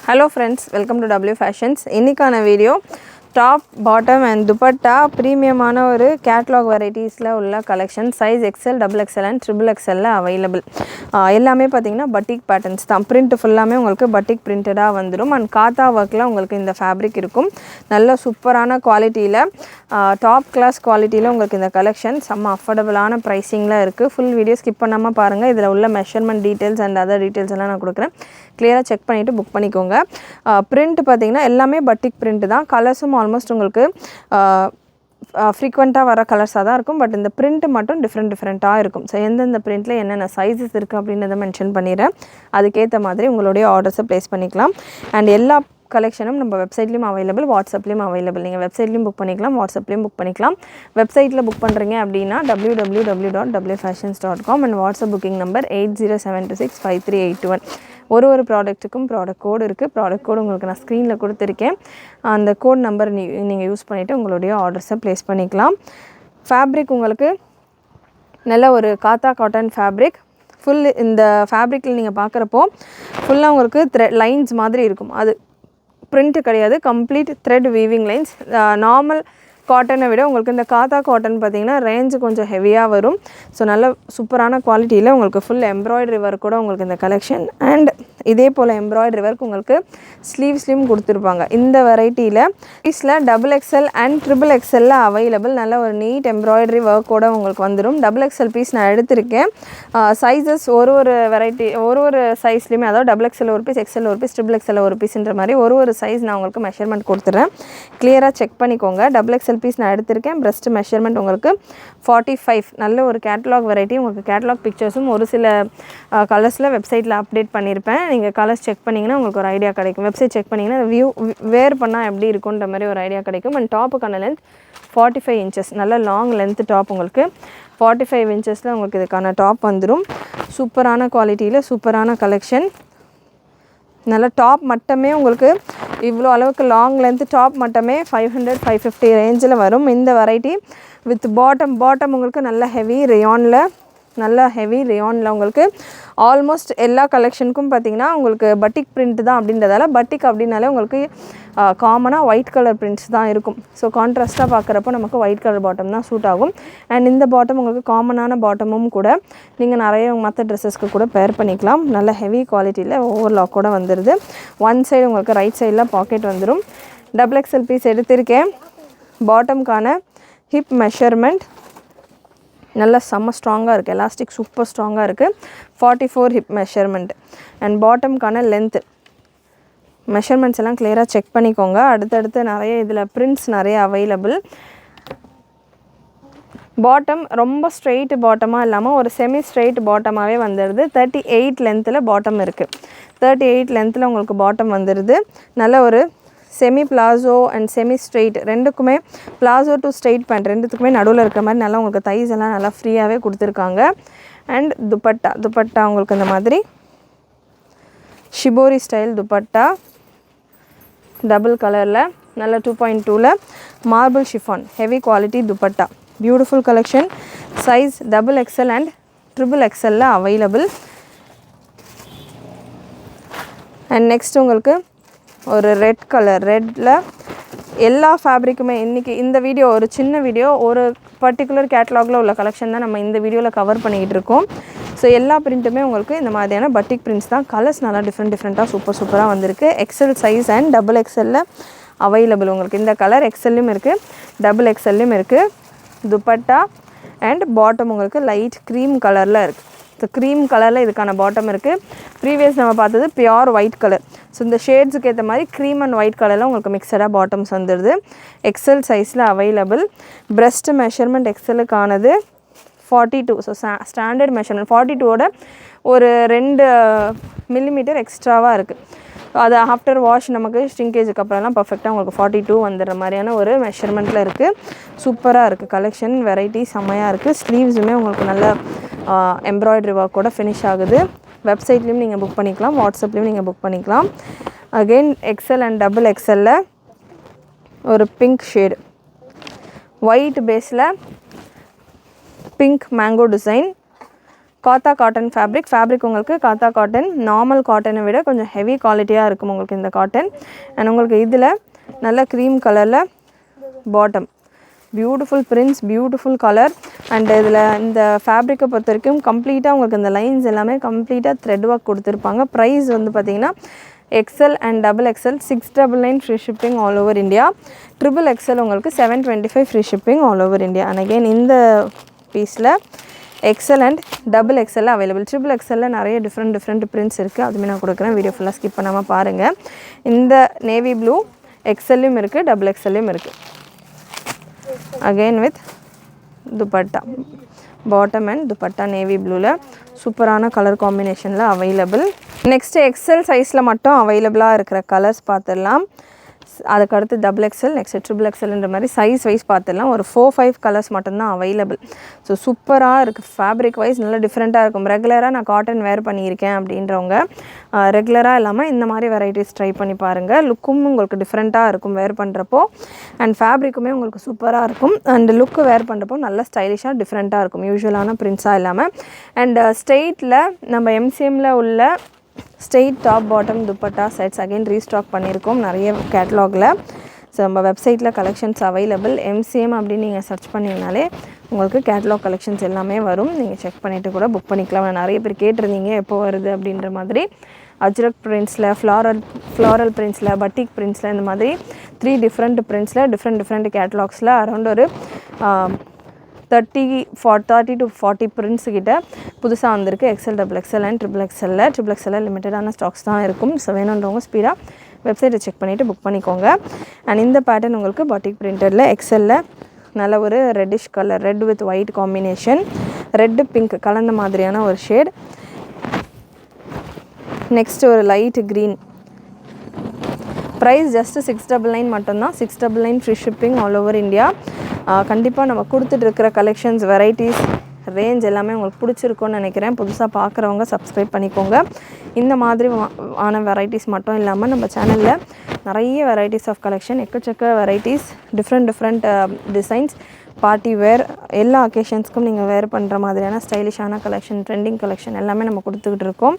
Hello friends, welcome to W Fashions. இன்னைக்கான video top bottom and dupatta ப்ரீமியமான ஒரு catalogue வெரைட்டிஸில் உள்ள collection size XL double XL and triple எக்ஸ்எல்ல அவைலபிள். எல்லாமே பார்த்தீங்கன்னா பட்டிக் பேட்டர்ன்ஸ் தான். பிரிண்ட் ஃபுல்லாமே உங்களுக்கு பட்டிக் பிரிண்டடாக வந்துடும். அண்ட் காத்தா ஒர்க்கில் உங்களுக்கு இந்த ஃபேப்ரிக் இருக்கும். நல்ல சூப்பரான குவாலிட்டியில் டாப் கிளாஸ் குவாலிட்டியில் உங்களுக்கு இந்த கலெக்ஷன் செம்ம அஃபோர்டபுளான ப்ரைஸிங்கில் இருக்குது. ஃபுல் வீடியோ ஸ்கிப் பண்ணாமல் பாருங்கள். இதில் உள்ள measurement details and other details எல்லாம் நான் கொடுக்குறேன். கிளியராக செக் பண்ணிவிட்டு புக் பண்ணிக்கோங்க. பிரிண்ட் பார்த்திங்கன்னா எல்லாமே பட்டிக் பிரிண்ட் தான். கலர்ஸும் ஆல்மோஸ்ட் உங்களுக்கு ஃப்ரீக்வெண்ட்டாக வர கலர்ஸாக தான் இருக்கும். பட் இந்த பிரிண்ட் மட்டும் டிஃப்ரெண்ட்டாக இருக்கும். ஸோ எந்தெந்த பிரிண்ட்டில் என்னென்ன சைஸஸ் இருக்குது அப்படின்றத மென்ஷன் பண்ணிடுறேன். அதுக்கேற்ற மாதிரி உங்களுடைய ஆர்டர்ஸை ப்ளேஸ் பண்ணிக்கலாம். அண்ட் எல்லா கலெக்ஷனும் நம்ம வெப்சைட்லேயும் அவைலபிள், வாட்ஸ்அப்லேயும் அவைலபிள். நீங்கள் வெப்சைட்லேயும் புக் பண்ணிக்கலாம், வாட்ஸ்அப்லேயும் புக் பண்ணிக்கலாம். வெப்சைட்டில் புக் பண்ணுறீங்க அப்படின்னா www.wfashions.com and WhatsApp booking number 8072653821. ஒரு ப்ராடக்ட்டுக்கும் ப்ராடக்ட் கோடு இருக்குது. ப்ராடக்ட் கோடு உங்களுக்கு நான் ஸ்க்ரீனில் கொடுத்துருக்கேன். அந்த கோட் நம்பர் நீங்கள் யூஸ் பண்ணிவிட்டு உங்களுடைய ஆர்டர்ஸை ப்ளேஸ் பண்ணிக்கலாம். ஃபேப்ரிக் உங்களுக்கு நல்ல ஒரு காத்தா காட்டன் ஃபேப்ரிக். ஃபுல் இந்த ஃபேப்ரிக்கில் நீங்கள் பார்க்குறப்போ ஃபுல்லாக உங்களுக்கு லைன்ஸ் மாதிரி இருக்கும். அது பிரிண்ட்டு கிடையாது, complete thread weaving lines. Normal காட்டனை விட உங்களுக்கு இந்த காத்தா காட்டன் பார்த்திங்கன்னா ரேஞ்சு கொஞ்சம் ஹெவியாக வரும். ஸோ நல்ல சூப்பரான குவாலிட்டியில் உங்களுக்கு ஃபுல் எம்ப்ராய்டரி ஒர்க் கூட உங்களுக்கு இந்த கலெக்ஷன். அண்ட் இதே போல் எம்ப்ராய்டரி ஒர்க் உங்களுக்கு ஸ்லீவ்ஸ்லேயும் கொடுத்துருப்பாங்க. இந்த வெரைட்டியில் பீஸில் டபுள் எக்ஸ்எல் அண்ட் ட்ரிபிள் எக்ஸ்எல்ல அவைலபிள். நல்ல ஒரு நீட் எம்ப்ராய்டரி ஒர்க்கோட உங்களுக்கு வந்துடும். டபுள் எக்ஸ்எல் பீஸ் நான் எடுத்திருக்கேன். சைஸஸ் ஒரு வெரைட்டி ஒரு சைஸ்லேயுமே, அதாவது டபுள் எக்ஸ்எல் ஒரு பீஸ், எக்ஸ்எல் ஒரு பீஸ், ட்ரிபிள் எக்ஸ்எல் ஒரு பீஸ்ன்ற மாதிரி ஒரு சைஸ் நான் உங்களுக்கு மெஷர்மெண்ட் கொடுத்துட்றேன். கிளியராக செக் பண்ணிக்கோங்க. டபுள் எக்ஸ்எல் பீஸ் நான் எடுத்திருக்கேன். பிரஸ்ட் மெஷர்மெண்ட் உங்களுக்கு 45. நல்ல ஒரு கேட்லாக் வெரைட்டி. உங்களுக்கு கேட்லாக் பிக்சர்ஸும் ஒரு சில கலர்ஸில் வெப்சைட்டில் அப்டேட் பண்ணியிருப்பேன். நீங்கள் கலர்ஸ் செக் பண்ணிங்கன்னா உங்களுக்கு ஒரு ஐடியா கிடைக்கும். வெப்சைட் செக் பண்ணிங்கன்னா வேர் பண்ணால் எப்படி இருக்குன்ற மாதிரி ஒரு ஐடியா கிடைக்கும். அண்ட் டாப்புக்கான லென்த் 45 இன்ச்சஸ். நல்ல லாங் லென்த் டாப் உங்களுக்கு 45 இன்ச்சஸில் உங்களுக்கு இதுக்கான டாப் வந்துடும். சூப்பரான குவாலிட்டியில் சூப்பரான கலெக்ஷன். நல்ல டாப் மட்டுமே உங்களுக்கு இவ்வளோ அளவுக்கு லாங் லென்த்து டாப் மட்டுமே 500-550 ரேஞ்சில் வரும். இந்த வெரைட்டி வித் பாட்டம் உங்களுக்கு நல்ல ஹெவி ரேயானில் உங்களுக்கு ஆல்மோஸ்ட் எல்லா கலெக்ஷனுக்கும் பார்த்திங்கன்னா உங்களுக்கு பட்டிக் பிரிண்ட் தான். அப்படின்றதால பட்டிக் அப்படின்னாலே உங்களுக்கு காமனாக ஒயிட் கலர் பிரிண்ட்ஸ் தான் இருக்கும். ஸோ கான்ட்ராஸ்ட்டாக பார்க்குறப்போ நமக்கு ஒயிட் கலர் பாட்டம் தான் சூட் ஆகும். அண்ட் இந்த பாட்டம் உங்களுக்கு காமனான பாட்டமும் கூட நீங்கள் நிறைய மற்ற ட்ரெஸ்ஸஸ்க்கு கூட பேர் பண்ணிக்கலாம். நல்ல ஹெவி குவாலிட்டியில் ஓவர்லாக் கூட வந்துடுது. ஒன் சைடு உங்களுக்கு ரைட் சைடில் பாக்கெட் வந்துடும். டபுள் எக்ஸ்எல் பீஸ் எடுத்திருக்கேன். பாட்டம்கான ஹிப் மெஷர்மெண்ட் நல்லா செம்ம ஸ்ட்ராங்காக இருக்குது. எலாஸ்டிக் சூப்பர் ஸ்ட்ராங்காக இருக்குது. 44 ஹிப் மெஷர்மெண்ட். அண்ட் பாட்டம்கான லென்த்து மெஷர்மெண்ட்ஸ் எல்லாம் கிளியராக செக் பண்ணிக்கோங்க. அடுத்தடுத்து நிறைய இதில் பிரிண்ட்ஸ் நிறைய அவைலபிள். பாட்டம் ரொம்ப ஸ்ட்ரெயிட் பாட்டமாக இல்லாமல் ஒரு செமி ஸ்ட்ரெயிட் பாட்டமாகவே வந்துடுது. 38 லென்த்தில் பாட்டம் இருக்குது. 38 லென்த்தில் உங்களுக்கு பாட்டம் வந்துடுது. நல்ல ஒரு semi palazzo and semi straight ரெண்டுக்குமே, பிளாசோ டு ஸ்ட்ரெயிட் பேண்ட் ரெண்டுத்துக்குமே நடுவில் இருக்கிற மாதிரி நல்லா உங்களுக்கு தைஸ் எல்லாம் நல்லா ஃப்ரீயாகவே கொடுத்துருக்காங்க. அண்ட் துப்பட்டா உங்களுக்கு இந்த மாதிரி ஷிபோரி ஸ்டைல் துப்பட்டா டபுள் கலரில் நல்ல 2.2ல் marble chiffon heavy quality dupatta. Beautiful collection. Size double XL and triple எக்ஸ்எல்ல அவைலபிள். அண்ட் நெக்ஸ்ட் உங்களுக்கு ஒரு ரெட் கலர். ரெட்டில் எல்லா ஃபேப்ரிக்குமே இன்றைக்கி இந்த வீடியோ ஒரு சின்ன வீடியோ, ஒரு பர்டிகுலர் கேட்லாகில் உள்ள கலெக்ஷன் தான் நம்ம இந்த வீடியோவில் கவர் பண்ணிக்கிட்டு இருக்கோம். ஸோ எல்லா பிரிண்ட்டுமே உங்களுக்கு இந்த மாதிரியான பட்டிக் பிரிண்ட்ஸ் தான். கலர்ஸ் நல்லா டிஃப்ரெண்ட்டாக சூப்பராக வந்திருக்கு. எக்ஸ்எல் சைஸ் அண்ட் டபுள் எக்ஸ்எல்ல அவைலபிள். உங்களுக்கு இந்த கலர் எக்ஸ்எல்லையும் இருக்குது, டபுள் எக்ஸ்எல்லையும் இருக்குது. துப்பட்டா அண்ட் பாட்டம் உங்களுக்கு லைட் க்ரீம் கலரில் இருக்குது. ஸோ க்ரீம் கலரில் இதுக்கான பாட்டம் இருக்குது. ப்ரீவியஸ் நம்ம பார்த்தது பியோர் ஒயிட் கலர். ஸோ இந்த ஷேட்ஸுக்கு ஏற்ற மாதிரி க்ரீம் அண்ட் ஒயிட் கலரில் உங்களுக்கு மிக்சடாக பாட்டம்ஸ் வந்துடுது. எக்ஸ்எல் சைஸில் அவைலபிள். பிரஸ்ட் மெஷர்மெண்ட் எக்ஸ்எல்லுக்கானது 42. ஸோ ஸ்டாண்டர்ட் மெஷர்மெண்ட் 42ஓட ஒரு 2 மில்லிமீட்டர் எக்ஸ்ட்ராவாக இருக்குது. அது ஆஃப்டர் வாஷ் நமக்கு ஸ்ட்ரிங்கேஜுக்கு அப்புறம்லாம் பர்ஃபெக்டாக உங்களுக்கு 42 வந்துடுற மாதிரியான ஒரு மெஷர்மெண்ட்டில் இருக்குது. சூப்பராக இருக்குது கலெக்ஷன். வெரைட்டி செம்மையாக இருக்குது. ஸ்லீவ்ஸுமே உங்களுக்கு நல்ல எம்ப்ராய்டரி ஒர்க்கோட ஃபினிஷ் ஆகுது. வெப்சைட்லேயும் நீங்கள் புக் பண்ணிக்கலாம், வாட்ஸ்அப்லேயும் நீங்கள் புக் பண்ணிக்கலாம். அகெயின் எக்ஸ்எல் அண்ட் டபுள் எக்ஸ்எல்ல ஒரு பிங்க் ஷேடு, ஒயிட் பேஸில் பிங்க் மேங்கோ டிசைன், காத்தா காட்டன் ஃபேப்ரிக் உங்களுக்கு காத்தா காட்டன் நார்மல் காட்டனை விட கொஞ்சம் ஹெவி குவாலிட்டியாக இருக்கும் உங்களுக்கு இந்த காட்டன். அண்ட் உங்களுக்கு இதில் நல்ல க்ரீம் கலரில் bottom, beautiful prints, beautiful colour. And இதில் இந்த ஃபேப்ரிக்கை பொறுத்த வரைக்கும் கம்ப்ளீட்டாக உங்களுக்கு இந்த லைன்ஸ் எல்லாமே கம்ப்ளீட்டாக த்ரெட் ஒர்க் கொடுத்துருப்பாங்க. ப்ரைஸ் வந்து பார்த்திங்கன்னா XL and XXL 699 free shipping all over India. XXL உங்களுக்கு 725 free shipping all over India. And again இந்த பீஸில் XL and XXL available. XXL நிறைய டிஃப்ரெண்ட் பிரிண்ட்ஸ் இருக்குது, அதுவுமே நான் கொடுக்குறேன். வீடியோ ஃபுல்லாக ஸ்கிப் பண்ணாமல் பாருங்கள். இந்த நேவி ப்ளூ XLயும் இருக்குது, XXLயும் இருக்குது. Again with dupatta, bottom and dupatta navy ப்ளூவில் சூப்பரான கலர் காம்பினேஷனில் அவைலபிள். நெக்ஸ்ட்டு XL சைஸில் மட்டும் அவைலபிளாக இருக்கிற கலர்ஸ் பார்த்துடலாம். அதுக்கடுத்து XXL, நெக்ஸ்ட் XXLன்ற மாதிரி சைஸ் வைஸ் பார்த்துடலாம். ஒரு 4-5 கலர்ஸ் மட்டும்தான் அவைலபிள். ஸோ சூப்பராக இருக்குது, ஃபேப்ரிக் வைஸ் நல்லா டிஃப்ரெண்ட்டாக இருக்கும். ரெகுலராக நான் காட்டன் வேர் பண்ணியிருக்கேன் அப்படின்றவங்க ரெகுலராக இல்லாமல் இந்த மாதிரி வெரைட்டிஸ் ட்ரை பண்ணி பாருங்கள். லுக்கும் உங்களுக்கு டிஃப்ரெண்ட்டாக இருக்கும் வேர் பண்ணுறப்போ. அண்ட் ஃபேப்ரிக்குமே உங்களுக்கு சூப்பராக இருக்கும். அண்ட் லுக்கு வேர் பண்ணுறப்போ நல்லா ஸ்டைலிஷாக டிஃப்ரெண்ட்டாக இருக்கும், யூஸ்வலான பிரிண்ட்ஸாக இல்லாமல். அண்ட் ஸ்ட்ரெயிட்டில் நம்ம MCMல உள்ள straight top bottom dupatta sets again restock பண்ணியிருக்கோம் நிறைய கேட்லாகில். ஸோ நம்ம வெப்சைட்டில் கலெக்ஷன்ஸ் அவைலபிள். MCM அப்படின்னு நீங்கள் சர்ச் பண்ணிங்கனாலே உங்களுக்கு கேட்லாக் கலெக்ஷன்ஸ் எல்லாமே வரும். நீங்கள் செக் பண்ணிவிட்டு கூட புக் பண்ணிக்கலாம். நிறைய பேர் கேட்டிருந்தீங்க எப்போ வருது அப்படின்ற மாதிரி. அஜ்ரக் பிரிண்ட்ஸில், ஃப்ளாரல் பிரிண்ட்ஸில், பட்டிக் பிரிண்ட்ஸில், இந்த மாதிரி 3 டிஃப்ரெண்ட் பிரிண்ட்ஸில் டிஃப்ரெண்ட் கேட்லாக்ஸில் அரௌண்ட் ஒரு 30 to 40 பிரிண்ட்ஸ் கிட்ட புதுசாக வந்திருக்கு. XL, XXL அண்ட் XXL லிமிட்டடான ஸ்டாக்ஸ் தான் இருக்கும். ஸோ வேணுன்றவங்க ஸ்பீடாக வெப்சைட்டை செக் பண்ணிவிட்டு புக் பண்ணிக்கோங்க. அண்ட் இந்த பேட்டர்ன் உங்களுக்கு பாட்டிக் பிரிண்டடில் XLல நல்ல ஒரு reddish colour, red with white combination, red pink கலந்த மாதிரியான ஒரு ஷேட். நெக்ஸ்ட் ஒரு லைட் க்ரீன். ப்ரைஸ் ஜஸ்ட்டு 699 மட்டும்தான். 699 free shipping all over India. கண்டிப்பாக நம்ம கொடுத்துட்ருக்கிற கலெக்ஷன்ஸ், வெரைட்டிஸ், ரேஞ்ச் எல்லாமே உங்களுக்கு பிடிச்சிருக்குன்னு நினைக்கிறேன். புதுசாக பார்க்குறவங்க சப்ஸ்கிரைப் பண்ணிக்கோங்க. இந்த மாதிரி ஆன வெரைட்டிஸ் மட்டும் இல்லாமல் நம்ம சேனலில் நிறைய வெரைட்டிஸ் ஆஃப் கலெக்ஷன், எக்கச்சக்க varieties, different designs, party wear, எல்லா அக்கேஷன்ஸ்க்கும் நீங்கள் வேர் பண்ணுற மாதிரியான ஸ்டைலிஷான கலெக்ஷன், ட்ரெண்டிங் கலெக்ஷன் எல்லாமே நம்ம கொடுத்துக்கிட்டு இருக்கோம்.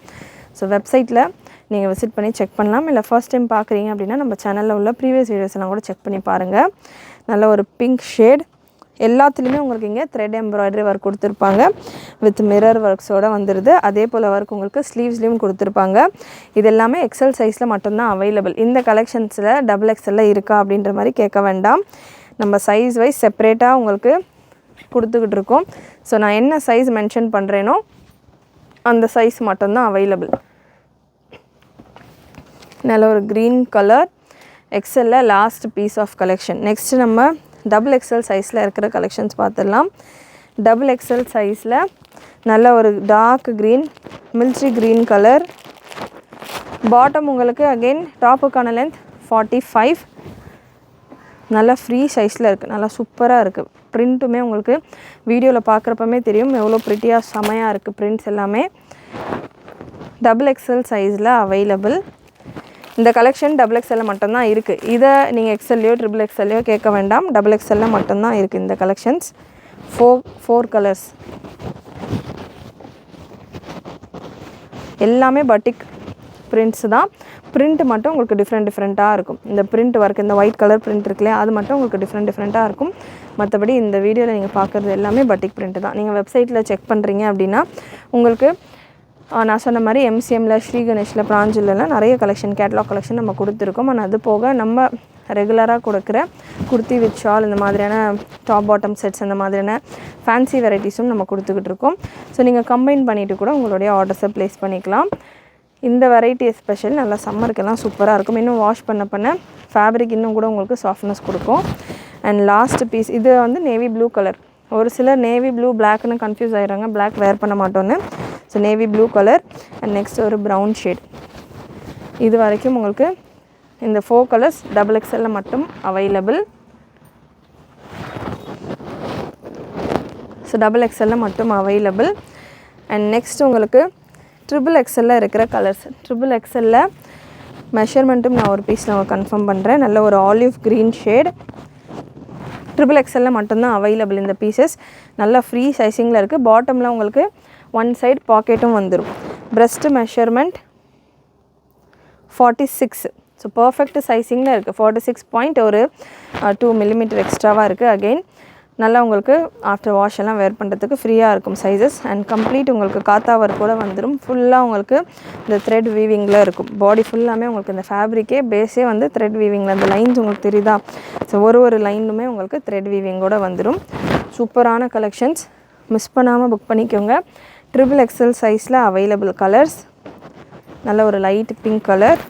ஸோ வெப்சைட்டில் நீங்கள் விசிட் பண்ணி செக் பண்ணலாம். இல்லை ஃபர்ஸ்ட் டைம் பார்க்குறீங்க அப்படின்னா நம்ம சேனலில் உள்ள ப்ரீவியஸ் வீடியோஸ் எல்லாம் கூட செக் பண்ணி பாருங்கள். நல்ல ஒரு பிங்க் ஷேட், எல்லாத்துலேயுமே உங்களுக்கு இங்கே த்ரெட் எம்ப்ராய்டரி ஒர்க் கொடுத்துருப்பாங்க வித் மிரர் ஒர்க்ஸோடு வந்துடுது. அதே போல் ஒர்க் உங்களுக்கு ஸ்லீவ்ஸ்லேயும் கொடுத்துருப்பாங்க. இது எல்லாமே XL சைஸில் மட்டும்தான் அவைலபிள். இந்த கலெக்ஷன்ஸில் XXL இருக்கா அப்படின்ற மாதிரி கேட்க வேண்டாம். நம்ம சைஸ் வைஸ் செப்பரேட்டாக உங்களுக்கு கொடுத்துக்கிட்டு இருக்கோம். ஸோ நான் என்ன சைஸ் மென்ஷன் பண்ணுறேனோ அந்த சைஸ் மட்டும்தான் அவைலபிள். நல்ல ஒரு க்ரீன் கலர் XLல last piece of collection. Next நம்ம XXL சைஸில் இருக்கிற கலெக்ஷன்ஸ் பார்த்துடலாம். XXL சைஸில் நல்ல ஒரு dark green, military green colour. Bottom உங்களுக்கு அகெயின் டாப்புக்கான லென்த் 45. நல்லா ஃப்ரீ சைஸில் இருக்குது, நல்லா சூப்பராக இருக்குது. ப்ரிண்ட்டுமே உங்களுக்கு வீடியோவில் பார்க்குறப்பமே தெரியும் எவ்வளோ ப்ரிட்டியாக செமையாக இருக்குது ப்ரிண்ட்ஸ் எல்லாமே. XXL சைஸில் அவைலபிள். இந்த கலெக்ஷன் XXL மட்டும்தான் இருக்குது. இதை நீங்கள் XLலையோ XXLலையோ கேட்க வேண்டாம், XXL மட்டும்தான் இருக்குது இந்த கலெக்ஷன்ஸ். 4 கலர்ஸ் எல்லாமே பட்டிக் பிரிண்ட்ஸ் தான். பிரிண்ட் மட்டும் உங்களுக்கு டிஃப்ரெண்ட்டாக இருக்கும். இந்த பிரிண்ட் ஒர்க், இந்த ஒயிட் கலர் பிரிண்ட் இருக்குல்லையா, அது மட்டும் உங்களுக்கு டிஃப்ரெண்ட்டாக இருக்கும். மற்றபடி இந்த வீடியோவில் நீங்கள் பார்க்குறது எல்லாமே பட்டிக் பிரிண்ட் தான். நீங்கள் வெப்சைட்டில் செக் பண்ணுறீங்க அப்படின்னா உங்களுக்கு நான் சொன்ன மாதிரி MCMல, ஸ்ரீ கணேஷில், பிராஞ்சிலலாம் நிறைய கலெக்ஷன், கேட்லாக் கலெக்ஷன் நம்ம கொடுத்துருக்கோம். ஆனால் அது போக நம்ம ரெகுலராக கொடுக்குற குர்த்தி வித் ஷால், இந்த மாதிரியான டாப் பாட்டம் செட்ஸ், அந்த மாதிரியான ஃபேன்சி வெரைட்டிஸும் நம்ம கொடுத்துக்கிட்டு இருக்கோம். ஸோ நீங்கள் கம்பைன் பண்ணிவிட்டு கூட உங்களுடைய ஆர்டர்ஸை ப்ளேஸ் பண்ணிக்கலாம். இந்த வெரைட்டி எஸ்பெஷல் நல்லா சம்மருக்கெல்லாம் சூப்பராக இருக்கும். இன்னும் வாஷ் பண்ண ஃபேப்ரிக் இன்னும் கூட உங்களுக்கு சாஃப்ட்னஸ் கொடுக்கும். அண்ட் லாஸ்ட் பீஸ் இது வந்து நேவி ப்ளூ கலர். ஒரு சிலர் நேவி ப்ளூ பிளாக்னு கன்ஃபியூஸ் ஆகிடுறாங்க, பிளாக் வேர் பண்ண மாட்டோன்னு. So navy blue colour and next ஒரு ப்ரௌன் ஷேட். இது வரைக்கும் உங்களுக்கு இந்த 4 கலர்ஸ் XXL மட்டும் அவைலபிள். ஸோ XXL மட்டும் அவைலபிள். அண்ட் நெக்ஸ்ட் உங்களுக்கு XXL இருக்கிற கலர்ஸ். XXL மெஷர்மெண்ட்டும் நான் ஒரு பீஸ் நான் கன்ஃபார்ம் பண்ணுறேன். நல்ல ஒரு ஆலிவ் க்ரீன் ஷேட். XXL மட்டும்தான் அவைலபிள் இந்த பீசஸ். நல்லா ஃப்ரீ சைஸிங்கில் இருக்குது. பாட்டமில் உங்களுக்கு ஒன் சைடு பாக்கெட்டும் வந்துடும். breast measurement 46. ஸோ பர்ஃபெக்ட் சைஸிங்கில் இருக்குது. 46 பாயிண்ட் ஒரு 2 மில்லிமீட்டர் எக்ஸ்ட்ராவாக இருக்குது. அகெயின் நல்லா உங்களுக்கு ஆஃப்டர் வாஷ் எல்லாம் வேர் பண்ணுறதுக்கு ஃப்ரீயாக இருக்கும் சைஸஸ். அண்ட் கம்ப்ளீட் உங்களுக்கு காத்தா ஒர்க் கூட வந்துடும். ஃபுல்லாக உங்களுக்கு இந்த த்ரெட் வீவிங்கில் இருக்கும். பாடி ஃபுல்லாமே உங்களுக்கு இந்த ஃபேப்ரிக்கே பேஸே வந்து த்ரெட் வீவிங்கில் அந்த லைன்ஸ் உங்களுக்கு தெரியுதா? ஸோ ஒரு லைனுமே உங்களுக்கு த்ரெட் வீவிங்கோட வந்துடும். சூப்பரான கலெக்ஷன்ஸ், மிஸ் பண்ணாமல் புக் பண்ணிக்கோங்க. XXL சைஸில் அவைலபிள் கலர்ஸ். நல்ல ஒரு லைட் பிங்க் கலர்,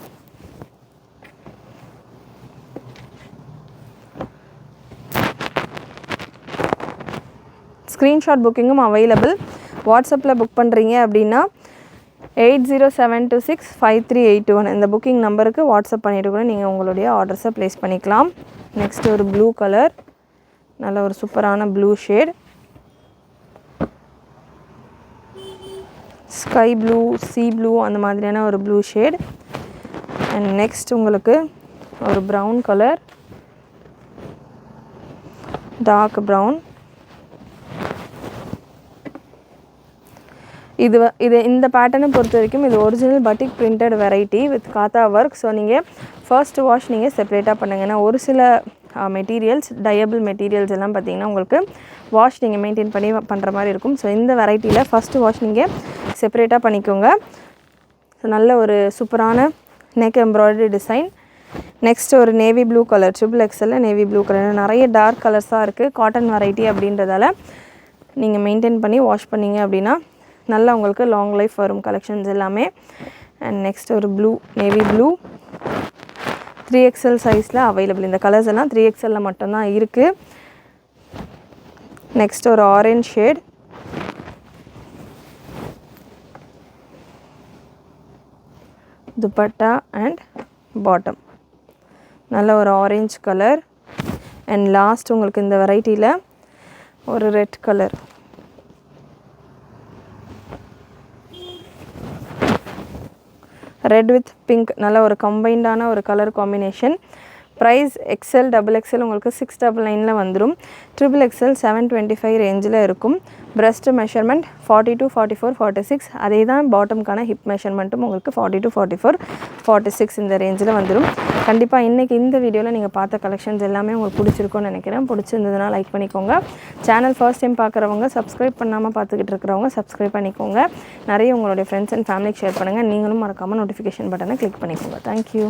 ஸ்க்ரீன்ஷாட் புக்கிங்கும் அவைலபிள். வாட்ஸ்அப்பில் புக் பண்ணுறீங்க அப்படின்னா 8072653821 இந்த புக்கிங் நம்பருக்கு வாட்ஸ்அப் பண்ணிவிட்டு கூட நீங்கள் உங்களுடைய ஆர்டர்ஸை ப்ளேஸ் பண்ணிக்கலாம். நெக்ஸ்ட் ஒரு ப்ளூ கலர், நல்ல ஒரு சூப்பரான blue shade, sky blue, sea blue அந்த மாதிரியான ஒரு ப்ளூ ஷேட். அண்ட் நெக்ஸ்ட் உங்களுக்கு ஒரு ப்ரௌன் கலர், டார்க் ப்ரௌன். இந்த பேட்டர்னை பொறுத்த வரைக்கும் இது original பட்டிக் printed variety with Katha work. So நீங்கள் ஃபர்ஸ்ட் வாஷ் நீங்கள் செப்பரேட்டாக பண்ணுங்கள். ஏன்னா ஒரு சில மெட்டீரியல்ஸ் டயபிள் மெட்டீரியல்ஸ் எல்லாம் பார்த்திங்கன்னா உங்களுக்கு வாஷ் நீங்கள் மெயின்டைன் பண்ணி பண்ணுற மாதிரி இருக்கும். ஸோ இந்த வெரைட்டியில் ஃபஸ்ட்டு வாஷ் நீங்கள் செப்பரேட்டாக பண்ணிக்கோங்க. ஸோ நல்ல ஒரு சூப்பரான நெக் எம்ப்ராய்டரி டிசைன். நெக்ஸ்ட் ஒரு navy blue colour, XXL navy blue colour. நிறைய டார்க் கலர்ஸாக இருக்குது. காட்டன் வெரைட்டி அப்படின்றதால நீங்கள் மெயின்டைன் பண்ணி வாஷ் பண்ணிங்க அப்படின்னா நல்லா உங்களுக்கு லாங் லைஃப் வரும் கலெக்ஷன்ஸ் எல்லாமே. அண்ட் நெக்ஸ்ட் ஒரு ப்ளூ, நேவி ப்ளூ 3XL சைஸில் அவைலபிள். இந்த கலர்ஸ் எல்லாம் 3XL மட்டும்தான் இருக்குது. நெக்ஸ்ட் ஒரு orange shade, dupatta and bottom நல்ல ஒரு ஆரஞ்ச் கலர். அண்ட் லாஸ்ட் உங்களுக்கு இந்த வெரைட்டியில் ஒரு red colour, red with pink, நல்ல ஒரு கம்பைண்டான ஒரு colour combination. Price XL XXL உங்களுக்கு 699 வந்துடும். XXL 725 ரேஞ்சில் இருக்கும். breast measurement 42, 44, 46. அதே தான் பாட்டம்க்கான ஹிப் மெஷர்மெண்ட்டும் உங்களுக்கு 42, 44, 46 இந்த ரேஞ்சில் வந்துடும். கண்டிப்பாக இன்றைக்கி இந்த வீடியோவில் நீங்கள் பார்த்த கலெக்ஷன்ஸ் எல்லாமே உங்களுக்கு பிடிச்சிருக்கும்னு நினைக்கிறேன். பிடிச்சிருந்ததுனா லைக் பண்ணிக்கோங்க. சேனல் ஃபர்ஸ்ட் டைம் பார்க்குறவங்க, சப்ஸ்கிரைப் பண்ணாமல் பார்த்துக்கிட்டு இருக்கிறவங்க சப்ஸ்கிரைப் பண்ணிக்கோங்க. நிறைய உங்களுடைய ஃப்ரெண்ட்ஸ் அண்ட் ஃபேமிலிக்கு ஷேர் பண்ணுங்கள். நீங்களும் மறக்காமல் நோட்டிஃபிகேஷன் பட்டனை கிளிக் பண்ணிக்கோங்க. தேங்க்யூ.